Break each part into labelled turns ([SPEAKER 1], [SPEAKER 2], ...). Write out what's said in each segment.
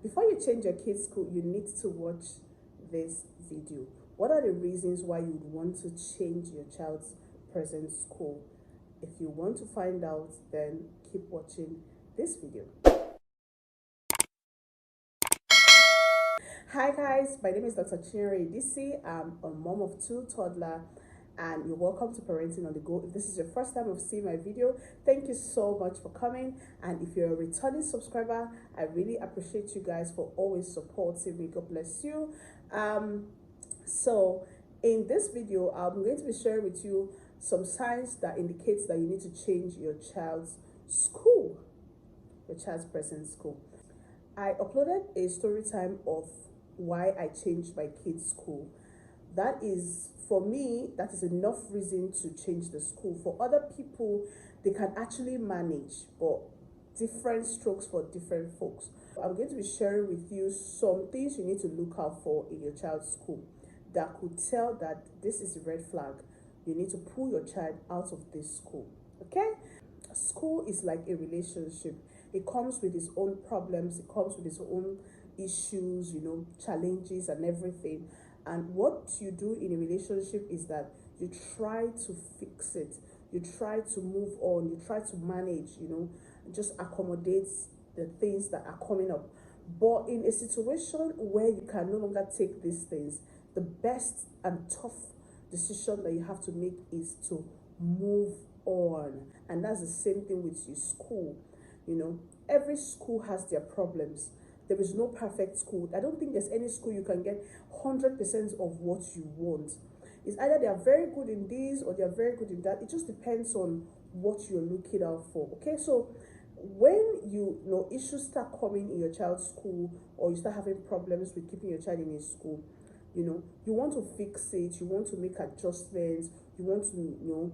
[SPEAKER 1] Before you change your kid's school, you need to watch this video. What are the reasons why you'd want to change your child's present school? If you want to find out, then keep watching this video. Hi guys, my name is Dr. Chinere DC. I'm a mom of 2 toddlers and you're welcome to Parenting on the Go. If this is your first time of seeing my video, thank you so much for coming. And if you're a returning subscriber, I really appreciate you guys for always supporting me. God bless you. So in this video, I'm going to be sharing with you some signs that indicates that you need to change your child's school, your child's present school. I uploaded a story time of why I changed my kid's school. That is, for me, that is enough reason to change the school. For other people, they can actually manage, but different strokes for different folks. I'm going to be sharing with you some things you need to look out for in your child's school that could tell that this is a red flag. You need to pull your child out of this school. Okay? School is like a relationship. It comes with its own problems, it comes with its own issues, challenges and everything. And what you do in a relationship is that you try to fix it, you try to move on, you try to manage, just accommodate the things that are coming up. But in a situation where you can no longer take these things, the best and tough decision that you have to make is to move on. And that's the same thing with your school. Every school has their problems. There is no perfect school. I don't think there's any school you can get 100% of what you want. It's either they are very good in this or they are very good in that. It just depends on what you're looking out for. Okay, so when you know issues start coming in your child's school, or you start having problems with keeping your child in a school, you want to fix it, you want to make adjustments, you want to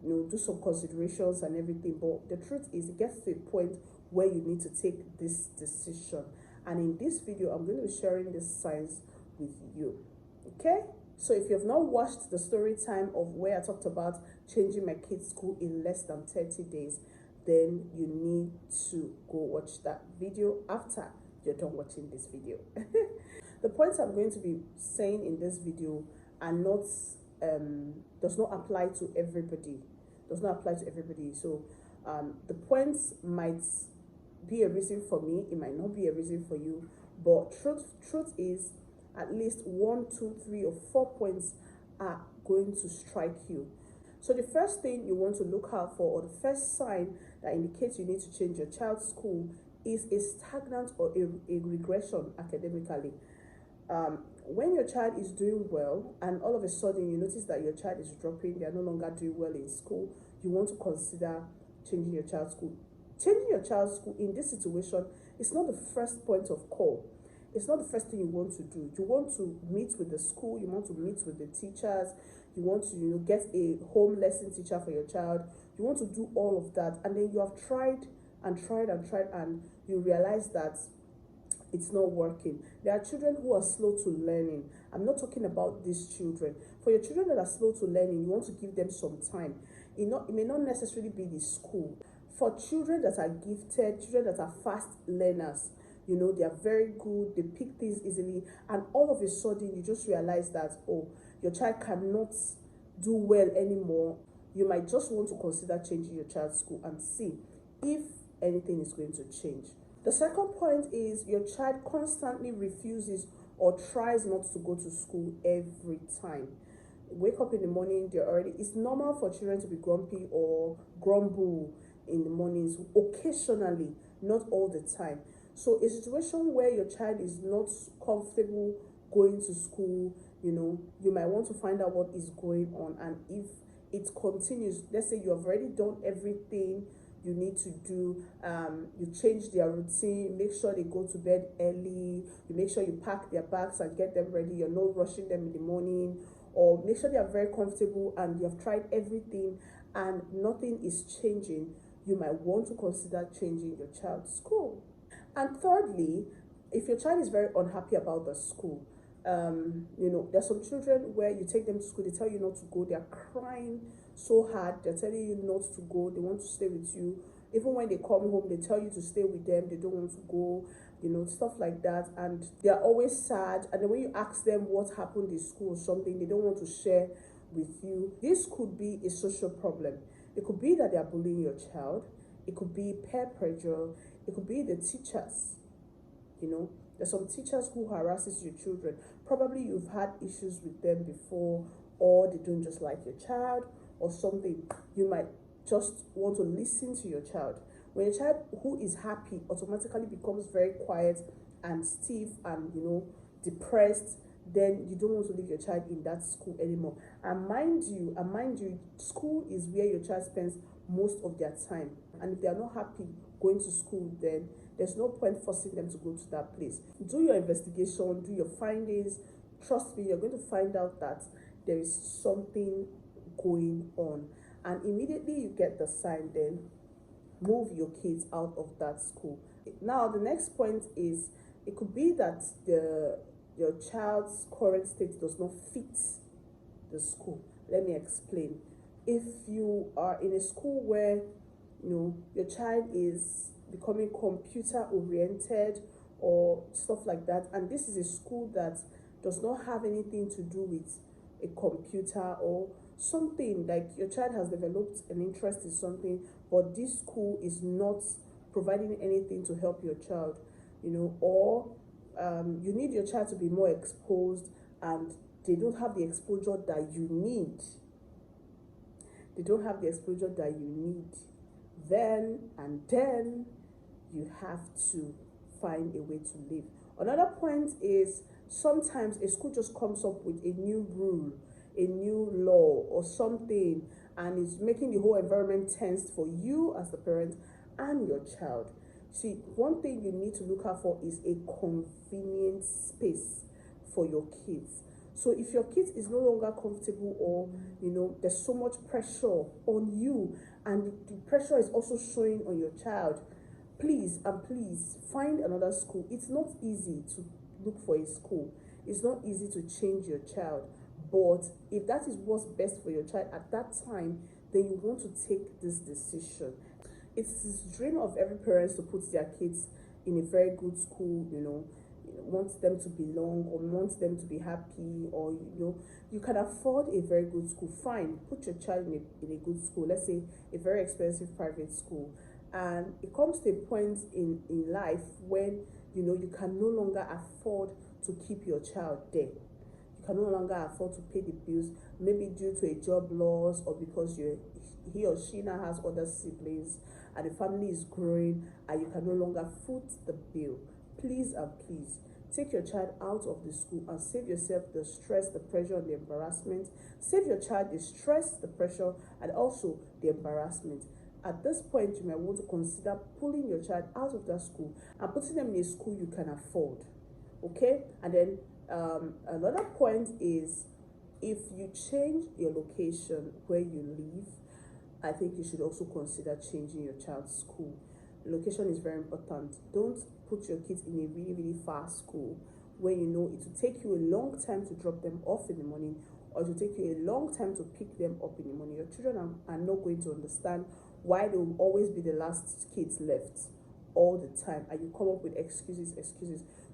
[SPEAKER 1] do some considerations and everything. But the truth is, it gets to a point where you need to take this decision. And in this video, I'm going to be sharing the signs with you. Okay? So if you have not watched the story time of where I talked about changing my kid's school in less than 30 days, then you need to go watch that video after you're done watching this video. The points I'm going to be saying in this video are not does not apply to everybody. So the points might be a reason for me, it might not be a reason for you, but truth is, at least 1, 2, 3 or 4 points are going to strike you. So the first thing you want to look out for, or the first sign that indicates you need to change your child's school, is a stagnant or a regression academically. When your child is doing well and all of a sudden you notice that your child is dropping, they are no longer doing well in school, you want to consider changing your child's school. Changing your child's school in this situation is not the first point of call. It's not the first thing you want to do. You want to meet with the school, you want to meet with the teachers, you want to get a home lesson teacher for your child, you want to do all of that, and then you have tried and you realize that it's not working. There are children who are slow to learning. I'm not talking about these children. For your children that are slow to learning, you want to give them some time. It may not necessarily be the school. For children that are gifted, children that are fast learners, they are very good, they pick things easily, and all of a sudden you just realize that, oh, your child cannot do well anymore. You might just want to consider changing your child's school and see if anything is going to change. The second point is your child constantly refuses or tries not to go to school every time. Wake up in the morning, it's normal for children to be grumpy or grumble in the mornings, occasionally, not all the time. So a situation where your child is not comfortable going to school, you might want to find out what is going on. And if it continues, let's say you have already done everything you need to do, you change their routine, make sure they go to bed early, you make sure you pack their bags and get them ready, you're not rushing them in the morning, or make sure they are very comfortable and you have tried everything and nothing is changing, you might want to consider changing your child's school. And thirdly, if your child is very unhappy about the school, there's some children where you take them to school, they tell you not to go, they're crying so hard, they're telling you not to go, they want to stay with you. Even when they come home, they tell you to stay with them, they don't want to go. stuff like that, and they're always sad. And then when you ask them what happened in school or something, they don't want to share with you. This could be a social problem. It could be that they are bullying your child. It could be peer pressure. It could be the teachers. There's some teachers who harasses your children. Probably you've had issues with them before, or they don't just like your child or something. You might just want to listen to your child. When a child who is happy automatically becomes very quiet and stiff and depressed, then you don't want to leave your child in that school anymore. And mind you, school is where your child spends most of their time. And if they are not happy going to school, then there's no point forcing them to go to that place. Do your investigation, do your findings. Trust me, you're going to find out that there is something going on. And immediately you get the sign, then move your kids out of that school. Now, the next point is, it could be that your child's current state does not fit the school. Let me explain. If you are in a school where your child is becoming computer oriented or stuff like that, and this is a school that does not have anything to do with a computer or something, like your child has developed an interest in something, but this school is not providing anything to help your child, or you need your child to be more exposed, and they don't have the exposure that you need. Then you have to find a way to live. Another point is, sometimes a school just comes up with a new rule, a new law or something, and it's making the whole environment tense for you as the parent and your child. See, one thing you need to look out for is a convenient space for your kids. So if your kid is no longer comfortable, or there's so much pressure on you, and the pressure is also showing on your child, please find another school. It's not easy to look for a school. It's not easy to change your child. But if that is what's best for your child at that time, then you want to take this decision. It's the dream of every parent to put their kids in a very good school, wants them to belong or wants them to be happy, or you can afford a very good school. Fine, put your child in a good school, let's say a very expensive private school. And it comes to a point in life when you can no longer afford to keep your child there. You can no longer afford to pay the bills, maybe due to a job loss, or because he or she now has other siblings and the family is growing and you can no longer foot the bill. Please take your child out of the school and save yourself the stress, the pressure, and the embarrassment. Save your child the stress, the pressure, and also the embarrassment. At this point, you might want to consider pulling your child out of that school and putting them in a school you can afford. Okay? And then another point is, if you change your location where you live, I think you should also consider changing your child's school. Location is very important. Don't put your kids in a really, really far school where it will take you a long time to drop them off in the morning, or it will take you a long time to pick them up in the morning. Your children are not going to understand why they will always be the last kids left all the time, and you come up with excuses.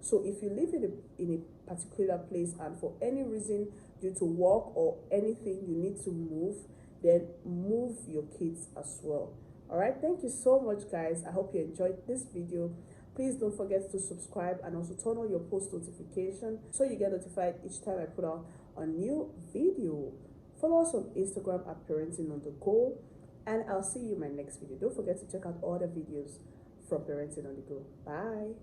[SPEAKER 1] So if you live in a particular place, and for any reason, due to work or anything, you need to move, then move your kids as well. All right, thank you so much, guys. I hope you enjoyed this video. Please don't forget to subscribe and also turn on your post notification so you get notified each time I put out a new video. Follow us on Instagram at Parenting on the Go, and I'll see you in my next video. Don't forget to check out all the videos from Parenting on the Go. Bye.